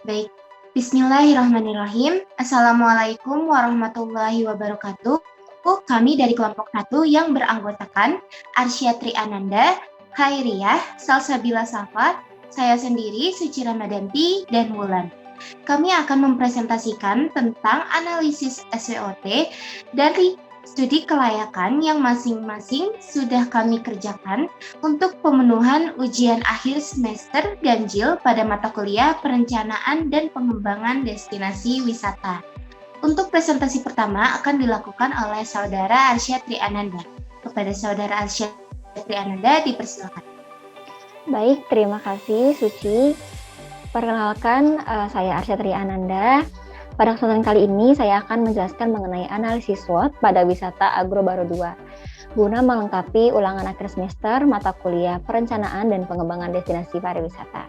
Baik, Bismillahirrahmanirrahim. Assalamualaikum warahmatullahi wabarakatuh. Kami dari kelompok 1 yang beranggotakan Arsya Triananda, Khairiyah, Salsabila Safat, saya sendiri Suci Ramadanti, dan Wulan. Kami akan mempresentasikan tentang analisis SWOT dari studi kelayakan yang masing-masing sudah kami kerjakan untuk pemenuhan ujian akhir semester ganjil pada mata kuliah perencanaan dan pengembangan destinasi wisata. Untuk presentasi pertama akan dilakukan oleh Saudara Arsya Triananda. Kepada Saudara Arsya Triananda dipersilakan. Baik, terima kasih Suci. Perkenalkan, saya Arsya Triananda. Pada kesempatan kali ini saya akan menjelaskan mengenai analisis SWOT pada wisata Agro Baru 2, guna melengkapi ulangan akhir semester mata kuliah perencanaan dan pengembangan destinasi pariwisata.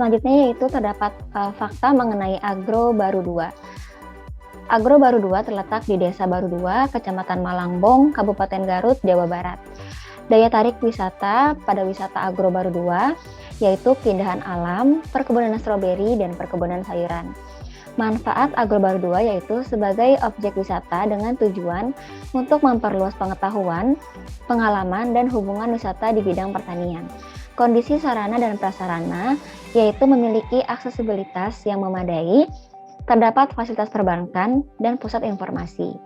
Selanjutnya yaitu terdapat fakta mengenai Agro Baru 2. Agro Baru 2 terletak di Desa Baru 2, Kecamatan Malangbong, Kabupaten Garut, Jawa Barat. Daya tarik wisata pada wisata Agro Baru 2 yaitu keindahan alam, perkebunan stroberi, dan perkebunan sayuran. Manfaat Agro Baru 2 yaitu sebagai objek wisata dengan tujuan untuk memperluas pengetahuan, pengalaman, dan hubungan wisata di bidang pertanian. Kondisi sarana dan prasarana yaitu memiliki aksesibilitas yang memadai, terdapat fasilitas perbankan, dan pusat informasi.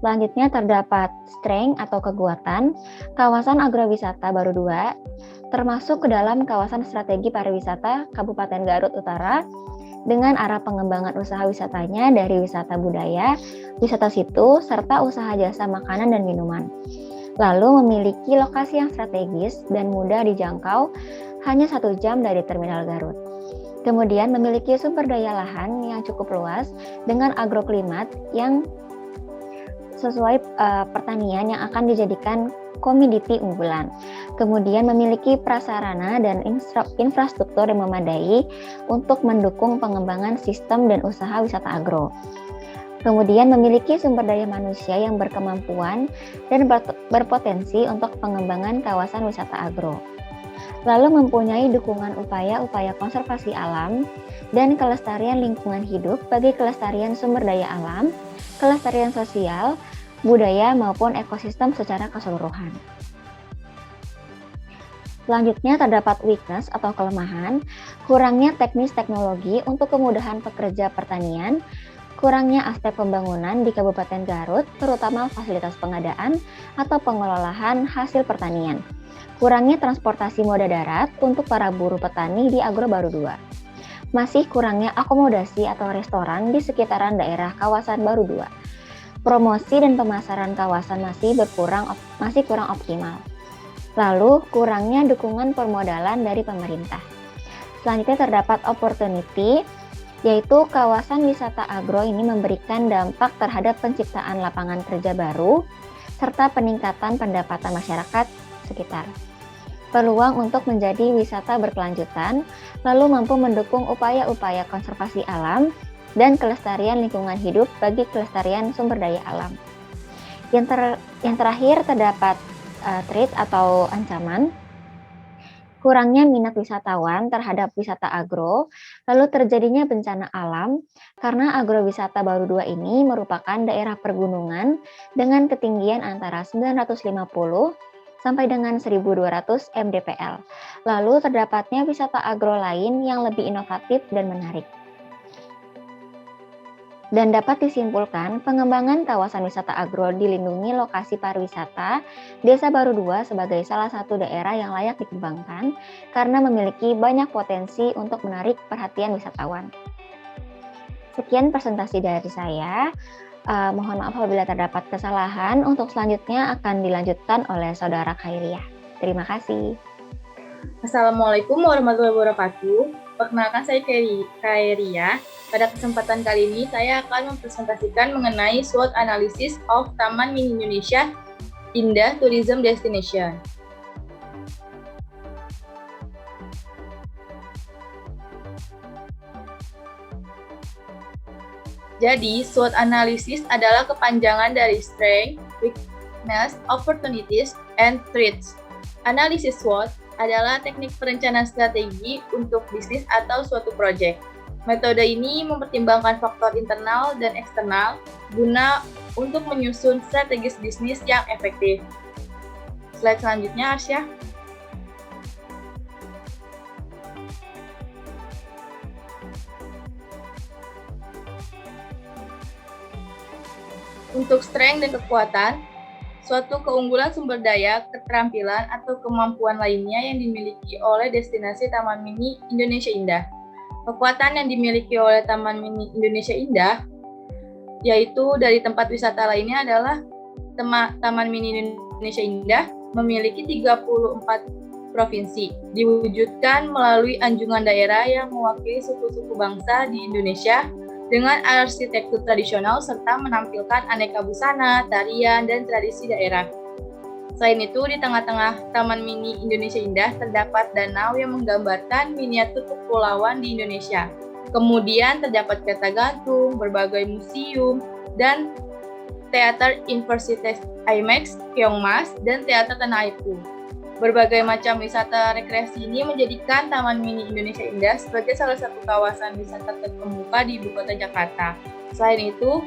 Selanjutnya terdapat strength atau kekuatan. Kawasan agrowisata Baru 2 termasuk ke dalam kawasan strategi pariwisata Kabupaten Garut Utara dengan arah pengembangan usaha wisatanya dari wisata budaya, wisata situ, serta usaha jasa makanan dan minuman. Lalu memiliki lokasi yang strategis dan mudah dijangkau hanya 1 jam dari Terminal Garut. Kemudian memiliki sumber daya lahan yang cukup luas dengan agroklimat yang sesuai pertanian yang akan dijadikan komoditi unggulan. Kemudian memiliki prasarana dan infrastruktur yang memadai untuk mendukung pengembangan sistem dan usaha wisata agro. Kemudian memiliki sumber daya manusia yang berkemampuan dan berpotensi untuk pengembangan kawasan wisata agro. Lalu mempunyai dukungan upaya-upaya konservasi alam dan kelestarian lingkungan hidup bagi kelestarian sumber daya alam, kelestarian sosial, budaya maupun ekosistem secara keseluruhan. Selanjutnya terdapat weakness atau kelemahan, kurangnya teknis teknologi untuk kemudahan pekerja pertanian, kurangnya aspek pembangunan di Kabupaten Garut, terutama fasilitas pengadaan atau pengelolaan hasil pertanian, kurangnya transportasi moda darat untuk para buruh petani di Agro Baru 2, masih kurangnya akomodasi atau restoran di sekitaran daerah kawasan Baru 2, promosi dan pemasaran kawasan masih kurang optimal. Lalu, kurangnya dukungan permodalan dari pemerintah. Selanjutnya terdapat opportunity, yaitu kawasan wisata agro ini memberikan dampak terhadap penciptaan lapangan kerja baru, serta peningkatan pendapatan masyarakat sekitar. Peluang untuk menjadi wisata berkelanjutan, lalu mampu mendukung upaya-upaya konservasi alam, dan kelestarian lingkungan hidup bagi kelestarian sumber daya alam. Yang terakhir terdapat threat atau ancaman, kurangnya minat wisatawan terhadap wisata agro, lalu terjadinya bencana alam karena agrowisata Baru 2 ini merupakan daerah pergunungan dengan ketinggian antara 950 sampai dengan 1.200 mdpl. Lalu terdapatnya wisata agro lain yang lebih inovatif dan menarik. Dan dapat disimpulkan, pengembangan kawasan wisata agro dilindungi lokasi pariwisata Desa Baru 2 sebagai salah satu daerah yang layak dikembangkan karena memiliki banyak potensi untuk menarik perhatian wisatawan. Sekian presentasi dari saya. Mohon maaf apabila terdapat kesalahan. Untuk selanjutnya akan dilanjutkan oleh Saudara Khairiyah. Terima kasih. Assalamualaikum warahmatullahi wabarakatuh. Perkenalkan saya Khairiyah. Pada kesempatan kali ini saya akan mempresentasikan mengenai SWOT Analysis of Taman Mini Indonesia Indah Tourism Destination. Jadi, SWOT Analysis adalah kepanjangan dari Strength, Weakness, Opportunities, and Threats. Analisis SWOT adalah teknik perencanaan strategi untuk bisnis atau suatu proyek. Metode ini mempertimbangkan faktor internal dan eksternal guna untuk menyusun strategis bisnis yang efektif. Slide selanjutnya, Arsya. Untuk strength dan kekuatan, suatu keunggulan sumber daya, keterampilan, atau kemampuan lainnya yang dimiliki oleh destinasi Taman Mini Indonesia Indah. Kekuatan yang dimiliki oleh Taman Mini Indonesia Indah, yaitu dari tempat wisata lainnya adalah Taman Mini Indonesia Indah memiliki 34 provinsi, diwujudkan melalui anjungan daerah yang mewakili suku-suku bangsa di Indonesia dengan arsitektur tradisional serta menampilkan aneka busana, tarian, dan tradisi daerah. Selain itu, di tengah-tengah Taman Mini Indonesia Indah terdapat danau yang menggambarkan miniatur kepulauan di Indonesia. Kemudian terdapat kereta gantung, berbagai museum, dan teater Universitas IMAX, Keongmas, dan teater Tanah Airku. Berbagai macam wisata rekreasi ini menjadikan Taman Mini Indonesia Indah sebagai salah satu kawasan wisata terkemuka di Ibu Kota Jakarta. Selain itu,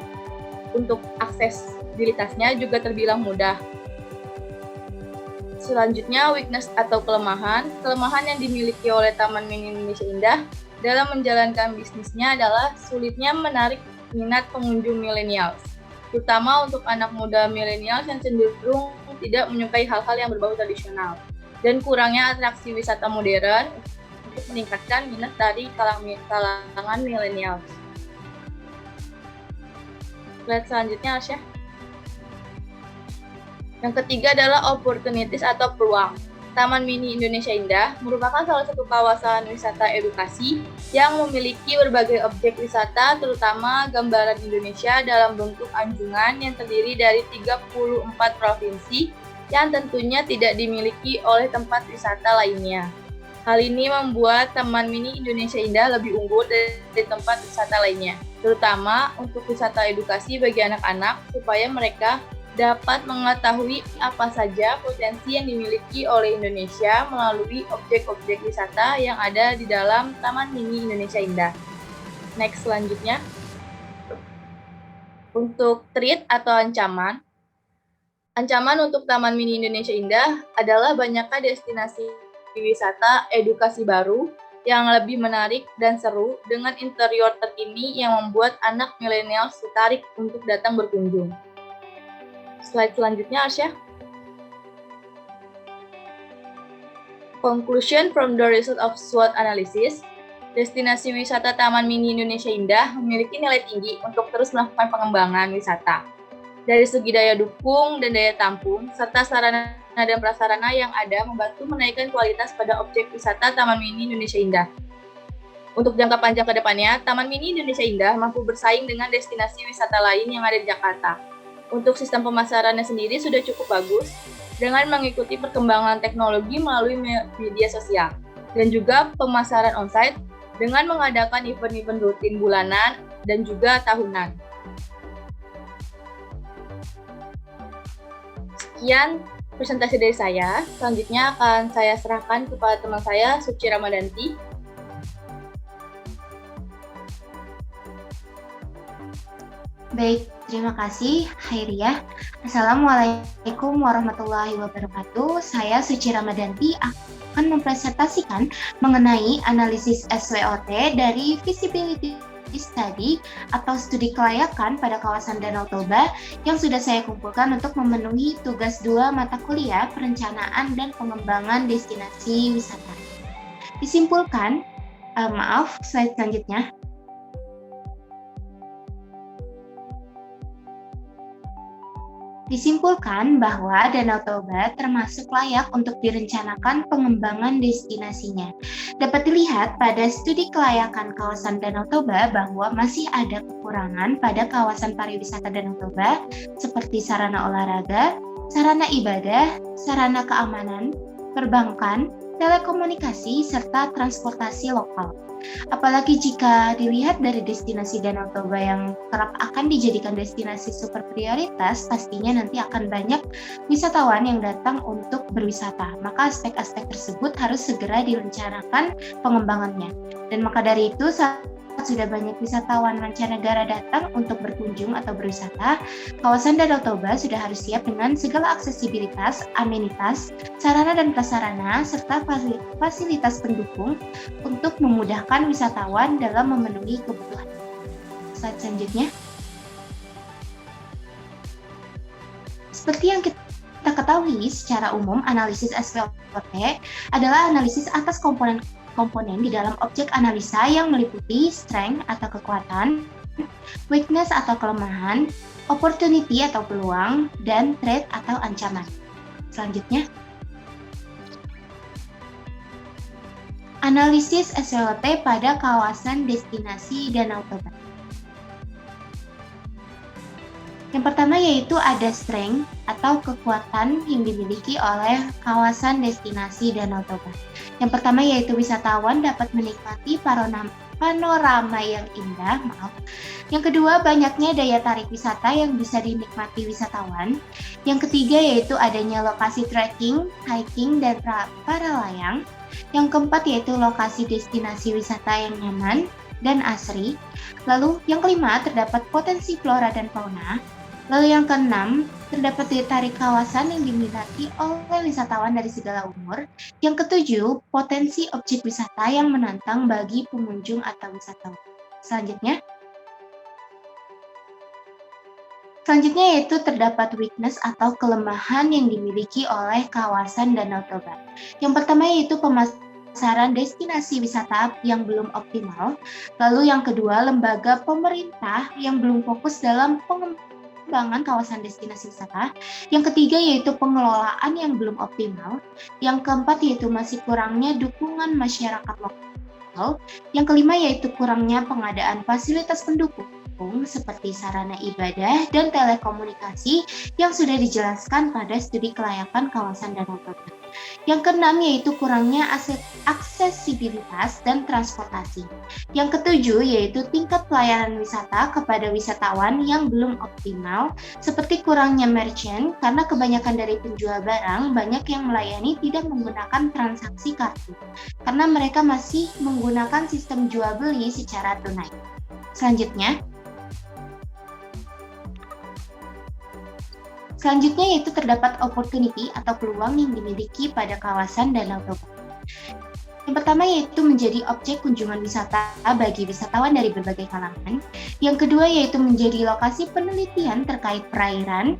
untuk aksesibilitasnya juga terbilang mudah. Selanjutnya, weakness atau kelemahan. Kelemahan yang dimiliki oleh Taman Mini Indonesia Indah dalam menjalankan bisnisnya adalah sulitnya menarik minat pengunjung millennials, terutama untuk anak muda millennials yang cenderung tidak menyukai hal-hal yang berbau tradisional, dan kurangnya atraksi wisata modern untuk meningkatkan minat dari kalangan milenial. Slide selanjutnya, Arsya. Yang ketiga adalah opportunities atau peluang. Taman Mini Indonesia Indah merupakan salah satu kawasan wisata edukasi yang memiliki berbagai objek wisata, terutama gambaran Indonesia dalam bentuk anjungan yang terdiri dari 34 provinsi yang tentunya tidak dimiliki oleh tempat wisata lainnya. Hal ini membuat Taman Mini Indonesia Indah lebih unggul dari tempat wisata lainnya, terutama untuk wisata edukasi bagi anak-anak supaya mereka dapat mengetahui apa saja potensi yang dimiliki oleh Indonesia melalui objek-objek wisata yang ada di dalam Taman Mini Indonesia Indah. Next, selanjutnya. Untuk threat atau ancaman. Ancaman untuk Taman Mini Indonesia Indah adalah banyaknya destinasi wisata edukasi baru yang lebih menarik dan seru dengan interior terkini yang membuat anak milenial tertarik untuk datang berkunjung. Slide selanjutnya, Arsya. Conclusion from the result of SWOT analysis, destinasi wisata Taman Mini Indonesia Indah memiliki nilai tinggi untuk terus melakukan pengembangan wisata. Dari segi daya dukung dan daya tampung, serta sarana dan prasarana yang ada membantu menaikkan kualitas pada objek wisata Taman Mini Indonesia Indah. Untuk jangka panjang ke depannya, Taman Mini Indonesia Indah mampu bersaing dengan destinasi wisata lain yang ada di Jakarta. Untuk sistem pemasarannya sendiri sudah cukup bagus dengan mengikuti perkembangan teknologi melalui media sosial dan juga pemasaran onsite dengan mengadakan event-event rutin bulanan dan juga tahunan. Sekian presentasi dari saya. Selanjutnya akan saya serahkan kepada teman saya, Suci Ramadanti. Baik, terima kasih Khairiyah. Assalamualaikum warahmatullahi wabarakatuh. Saya Suci Ramadanti akan mempresentasikan mengenai analisis SWOT dari Feasibility Study atau studi kelayakan pada kawasan Danau Toba yang sudah saya kumpulkan untuk memenuhi tugas 2 mata kuliah perencanaan dan pengembangan destinasi wisata. Disimpulkan, slide selanjutnya. Disimpulkan bahwa Danau Toba termasuk layak untuk direncanakan pengembangan destinasinya. Dapat dilihat pada studi kelayakan kawasan Danau Toba bahwa masih ada kekurangan pada kawasan pariwisata Danau Toba seperti sarana olahraga, sarana ibadah, sarana keamanan, perbankan, telekomunikasi, serta transportasi lokal. Apalagi jika dilihat dari destinasi Danau Toba yang kerap akan dijadikan destinasi super prioritas, pastinya nanti akan banyak wisatawan yang datang untuk berwisata. Maka aspek-aspek tersebut harus segera direncanakan pengembangannya. Dan maka dari itu, saat sudah banyak wisatawan mancanegara datang untuk berkunjung atau berwisata, kawasan Danau Toba sudah harus siap dengan segala aksesibilitas, amenitas, sarana dan prasarana, serta fasilitas pendukung untuk memudahkan wisatawan dalam memenuhi kebutuhan. Slide selanjutnya. Seperti yang kita ketahui secara umum, analisis SWOT adalah analisis atas komponen di dalam objek analisa yang meliputi strength atau kekuatan, weakness atau kelemahan, opportunity atau peluang, dan threat atau ancaman. Selanjutnya, analisis SWOT pada kawasan destinasi Danau Toba. Yang pertama yaitu ada strength atau kekuatan yang dimiliki oleh kawasan destinasi Danau Toba. Yang pertama yaitu wisatawan dapat menikmati panorama yang indah. Yang kedua, banyaknya daya tarik wisata yang bisa dinikmati wisatawan. Yang ketiga yaitu adanya lokasi trekking, hiking, dan para layang. Yang keempat yaitu lokasi destinasi wisata yang nyaman dan asri. Lalu yang kelima, terdapat potensi flora dan fauna. Lalu yang keenam, terdapat daya tarik kawasan yang diminati oleh wisatawan dari segala umur. Yang ketujuh, potensi objek wisata yang menantang bagi pengunjung atau wisatawan. Selanjutnya yaitu terdapat weakness atau kelemahan yang dimiliki oleh kawasan Danau Toba. Yang pertama yaitu pemasaran destinasi wisata yang belum optimal. Lalu yang kedua, lembaga pemerintah yang belum fokus dalam pengembangan kawasan destinasi wisata. Yang ketiga yaitu pengelolaan yang belum optimal. Yang keempat yaitu masih kurangnya dukungan masyarakat lokal. Yang kelima yaitu kurangnya pengadaan fasilitas pendukung seperti sarana ibadah dan telekomunikasi yang sudah dijelaskan pada studi kelayakan kawasan Danau Toba. Yang keenam yaitu kurangnya aksesibilitas dan transportasi. Yang ketujuh yaitu tingkat pelayanan wisata kepada wisatawan yang belum optimal, seperti kurangnya merchant karena kebanyakan dari penjual barang banyak yang melayani tidak menggunakan transaksi kartu, karena mereka masih menggunakan sistem jual beli secara tunai. Selanjutnya yaitu terdapat opportunity atau peluang yang dimiliki pada kawasan Danau Toba. Yang pertama yaitu menjadi objek kunjungan wisata bagi wisatawan dari berbagai kalangan. Yang kedua yaitu menjadi lokasi penelitian terkait perairan,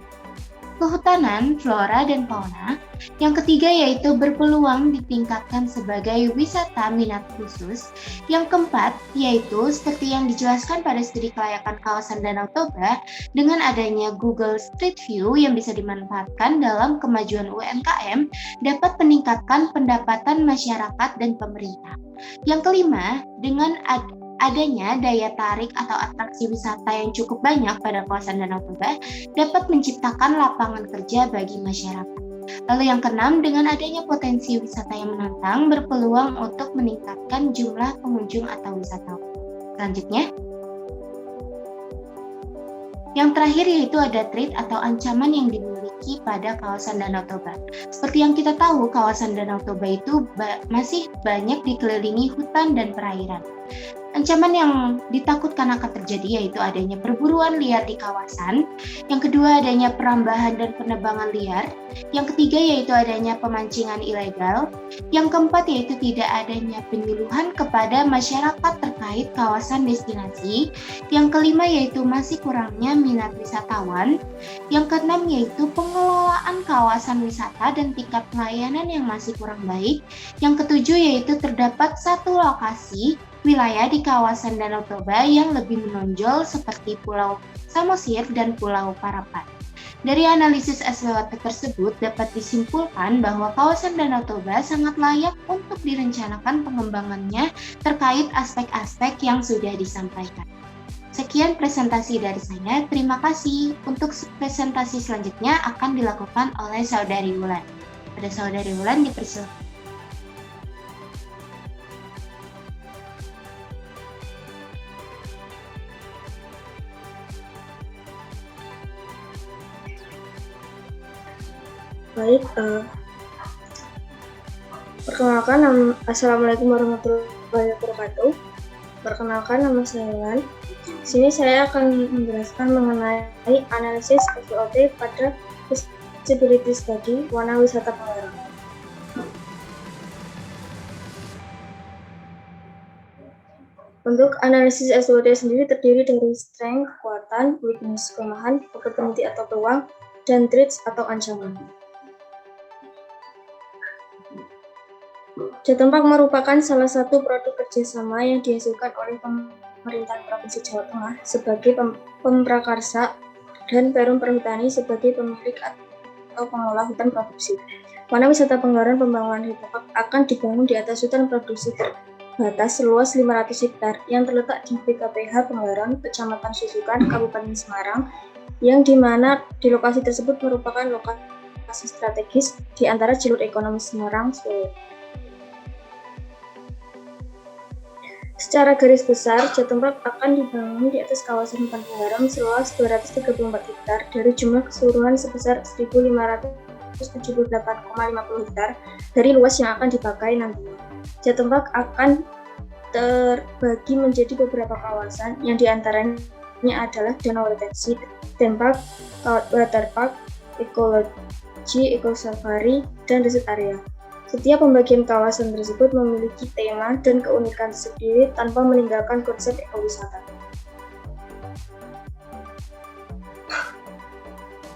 kehutanan, flora, dan fauna. Yang ketiga yaitu berpeluang ditingkatkan sebagai wisata minat khusus. Yang keempat yaitu seperti yang dijelaskan pada studi kelayakan kawasan Danau Toba, dengan adanya Google Street View yang bisa dimanfaatkan dalam kemajuan UMKM dapat meningkatkan pendapatan masyarakat dan pemerintah. Yang kelima, dengan adanya daya tarik atau atraksi wisata yang cukup banyak pada kawasan Danau Toba dapat menciptakan lapangan kerja bagi masyarakat. Lalu yang keenam, dengan adanya potensi wisata yang menantang berpeluang untuk meningkatkan jumlah pengunjung atau wisatawan. Selanjutnya, yang terakhir yaitu ada threat atau ancaman yang dimiliki pada kawasan Danau Toba. Seperti yang kita tahu, kawasan Danau Toba itu masih banyak dikelilingi hutan dan perairan. Ancaman yang ditakutkan akan terjadi yaitu adanya perburuan liar di kawasan. Yang kedua adanya perambahan dan penebangan liar. Yang ketiga yaitu adanya pemancingan ilegal. Yang keempat yaitu tidak adanya penyuluhan kepada masyarakat terkait kawasan destinasi. Yang kelima yaitu masih kurangnya minat wisatawan. Yang keenam yaitu pengelolaan kawasan wisata dan tingkat pelayanan yang masih kurang baik. Yang ketujuh yaitu terdapat satu lokasi wilayah di kawasan Danau Toba yang lebih menonjol seperti Pulau Samosir dan Pulau Parapat. Dari analisis SWOT tersebut dapat disimpulkan bahwa kawasan Danau Toba sangat layak untuk direncanakan pengembangannya terkait aspek-aspek yang sudah disampaikan. Sekian presentasi dari saya, terima kasih. Untuk presentasi selanjutnya akan dilakukan oleh Saudari Wulan. Pada Saudari Wulan dipersilakan. Baik, Assalamualaikum warahmatullahi wabarakatuh. Perkenalkan, nama saya Lan. Di sini saya akan menjelaskan mengenai analisis SWOT pada feasibility study warna wisata Penggarang. Untuk analisis SWOT sendiri terdiri dari strength, kekuatan, weakness, kelemahan, opportunity atau peluang, dan threats atau ancaman. Jatempak merupakan salah satu produk kerjasama yang dihasilkan oleh pemerintah Provinsi Jawa Tengah sebagai pemprakarsa dan Perum Perhutani sebagai pemilik atau pengelola hutan produksi. Warna wisata Penggaran pembangunan Jatempak akan dibangun di atas hutan produksi terbatas seluas 500 hektar yang terletak di BKPH Penggaran, Kecamatan Susukan, Kabupaten Semarang, yang di mana di lokasi tersebut merupakan lokasi strategis di antara jalur ekonomi Semarang, Solo. Secara garis besar, Jatempak akan dibangun di atas kawasan hutan Penggaran seluas 234 hektar dari jumlah keseluruhan sebesar 1.578,50 hektar dari luas yang akan dipakai nantinya. Jatempak akan terbagi menjadi beberapa kawasan yang diantaranya adalah Danau Retensi, Tempak, Waterpark, Ekologi, Ekosafari, dan Reset Area. Setiap pembagian kawasan tersebut memiliki tema dan keunikan sendiri tanpa meninggalkan konsep ekowisata.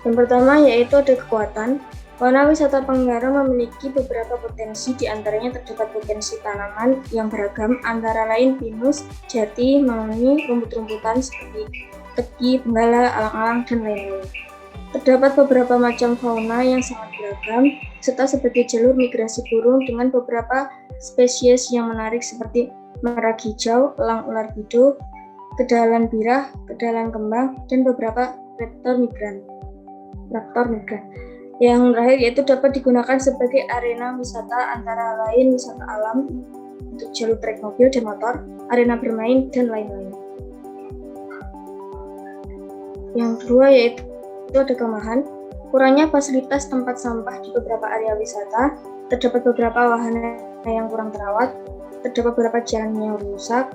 Yang pertama yaitu ada kekuatan. Warna wisata Penggaran memiliki beberapa potensi, diantaranya terdapat potensi tanaman yang beragam, antara lain pinus, jati, mangi, rumput-rumputan seperti teki, benggala, alang-alang, dan lain-lain. Terdapat beberapa macam fauna yang sangat beragam, serta sebagai jalur migrasi burung dengan beberapa spesies yang menarik seperti merak hijau, elang ular bido, kedalan birah, kedalan kembang, dan beberapa raptor migran. Yang terakhir yaitu dapat digunakan sebagai arena wisata antara lain wisata alam untuk jalur trek mobil dan motor, arena bermain, dan lain-lain. Yang kedua yaitu ada kelemahan, kurangnya fasilitas tempat sampah di beberapa area wisata, terdapat beberapa wahana yang kurang terawat, terdapat beberapa jalan yang rusak,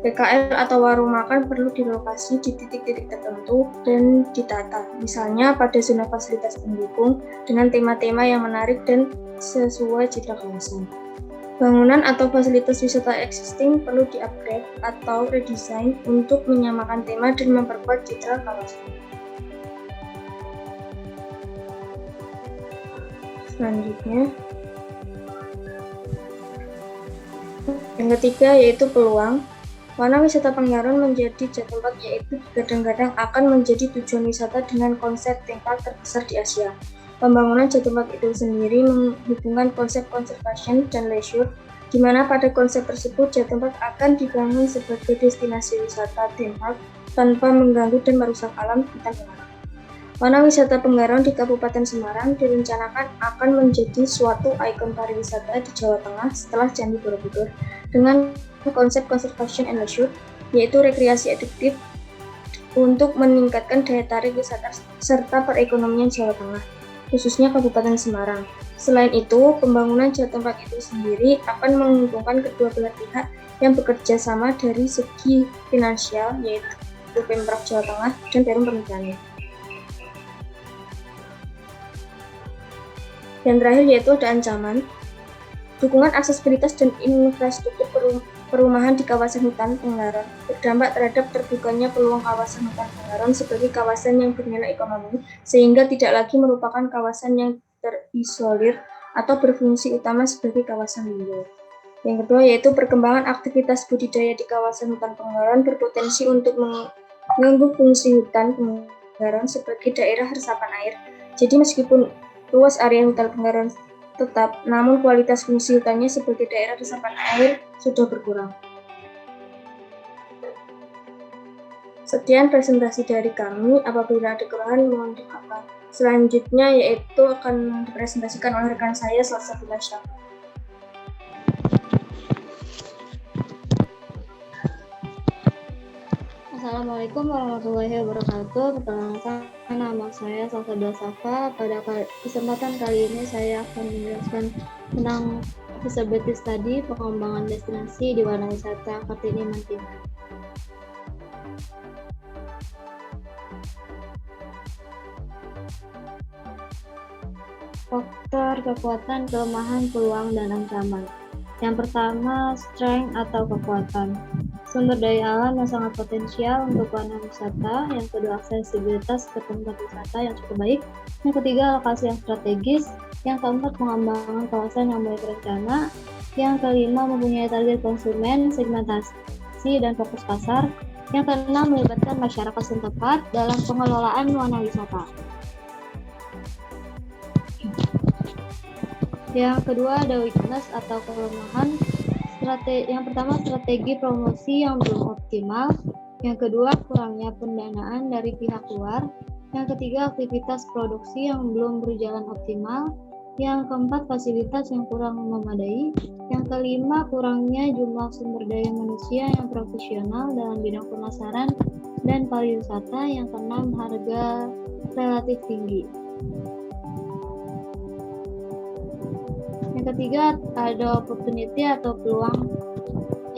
PKL atau warung makan perlu direlokasi di titik-titik tertentu dan ditata, misalnya pada zona fasilitas pendukung dengan tema-tema yang menarik dan sesuai citra kawasan. Bangunan atau fasilitas wisata existing perlu di-upgrade atau redesign untuk menyamakan tema dan memperkuat citra kawasan. Selanjutnya, yang ketiga yaitu peluang. Warna wisata Penggaran menjadi Jatempak yaitu kadang-kadang akan menjadi tujuan wisata dengan konsep theme park terbesar di Asia. Pembangunan Jatempak itu sendiri menghubungkan konsep conservation dan leisure, di mana pada konsep tersebut Jatempak akan dibangun sebagai destinasi wisata theme park tanpa mengganggu dan merusak alam hutan Penggaran. Warna wisata Penggaran di Kabupaten Semarang direncanakan akan menjadi suatu ikon pariwisata di Jawa Tengah setelah Candi Borobudur dengan konsep conservation and leisure, yaitu rekreasi eduktif untuk meningkatkan daya tarik wisata serta perekonomian Jawa Tengah, khususnya Kabupaten Semarang. Selain itu, pembangunan Jatempak itu sendiri akan menguntungkan kedua belah pihak yang bekerja sama dari segi finansial, yaitu Pemprov Jawa Tengah dan Perum Perhutani. Yang terakhir yaitu ada ancaman. Dukungan aksesibilitas dan infrastruktur perumahan di kawasan hutan Penggaran berdampak terhadap terbukanya peluang kawasan hutan Penggaran sebagai kawasan yang bernilai ekonomi, sehingga tidak lagi merupakan kawasan yang terisolir atau berfungsi utama sebagai kawasan lindung. Yang kedua yaitu perkembangan aktivitas budidaya di kawasan hutan Penggaran berpotensi untuk mengganggu fungsi hutan Penggaran sebagai daerah resapan air. Jadi meskipun luas area hutan Penggaran tetap, namun kualitas fungsi hutannya sebagai daerah resapan air sudah berkurang. Sekian presentasi dari kami. Apabila ada keluhan mohon dimaafkan. Selanjutnya yaitu akan dipresentasikan oleh rekan saya Salsabila Syah. Assalamualaikum warahmatullahi wabarakatuh. Perkenalkan, perkenalkan nama saya Salsabila Safa. Pada kesempatan kali ini saya akan menjelaskan tentang feasibility study pengembangan destinasi di Warna Wisata Kartini Mantingan. Faktor kekuatan, kelemahan, peluang, dan ancaman. Yang pertama, strength atau kekuatan. Sumber daya alam yang sangat potensial untuk warna wisata. Yang kedua, aksesibilitas ke tempat wisata yang cukup baik. Yang ketiga, lokasi yang strategis. Yang keempat, pengembangan kawasan yang mulai terencana. Yang kelima, mempunyai target konsumen, segmentasi, dan fokus pasar. Yang keenam, melibatkan masyarakat setempat dalam pengelolaan warna wisata. Yang kedua ada weakness atau kelemahan. Yang pertama, strategi promosi yang belum optimal. Yang kedua, kurangnya pendanaan dari pihak luar. Yang ketiga, aktivitas produksi yang belum berjalan optimal. Yang keempat, fasilitas yang kurang memadai. Yang kelima, kurangnya jumlah sumber daya manusia yang profesional dalam bidang pemasaran dan pariwisata. Yang keenam, harga relatif tinggi. Yang ketiga ada opportunity atau peluang.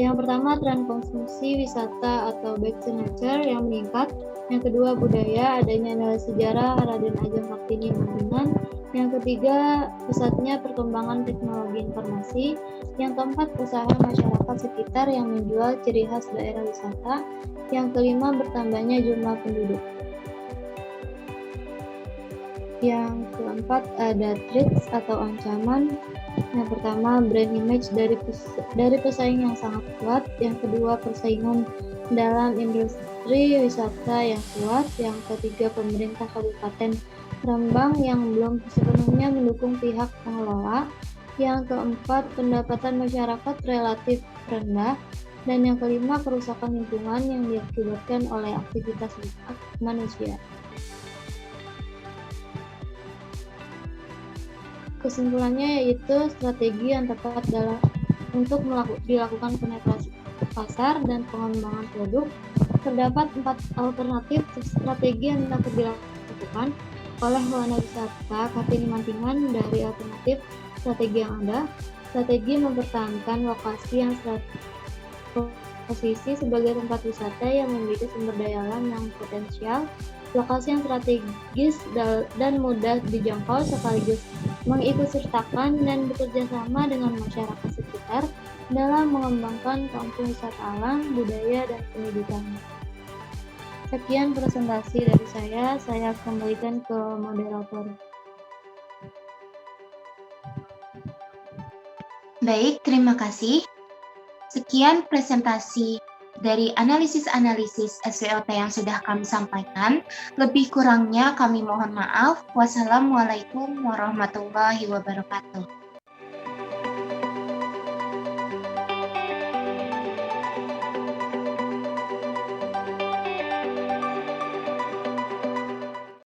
Yang pertama, tren konsumsi wisata atau back to nature yang meningkat. Yang kedua, budaya, adanya nilai sejarah Raden Ajeng Kartini Mantingan. Yang ketiga, pesatnya perkembangan teknologi informasi. Yang keempat, usaha masyarakat sekitar yang menjual ciri khas daerah wisata. Yang kelima, bertambahnya jumlah penduduk. Yang keempat ada threats atau ancaman. Yang pertama, brand image dari pesaing yang sangat kuat. Yang kedua, persaingan dalam industri wisata yang kuat. Yang ketiga, pemerintah Kabupaten Rembang yang belum sepenuhnya mendukung pihak pengelola. Yang keempat, pendapatan masyarakat relatif rendah. Dan yang kelima, kerusakan lingkungan yang diakibatkan oleh aktivitas manusia. Kesimpulannya yaitu strategi yang tepat untuk dilakukan penetrasi pasar dan pengembangan produk. Terdapat 4 alternatif strategi yang dapat dilakukan oleh Warna Wisata Kartini Mantingan. Dari alternatif strategi yang ada, strategi mempertahankan lokasi yang posisi sebagai tempat wisata yang memiliki sumber daya alam yang potensial, lokasi yang strategis dan mudah dijangkau, sekaligus mengikutsertakan dan bekerja sama dengan masyarakat sekitar dalam mengembangkan kampung wisata alam, budaya, dan pendidikan. Sekian presentasi dari saya kembalikan ke moderator. Baik, terima kasih. Sekian presentasi dari analisis-analisis SWOT yang sudah kami sampaikan. Lebih kurangnya kami mohon maaf. Wassalamualaikum warahmatullahi wabarakatuh.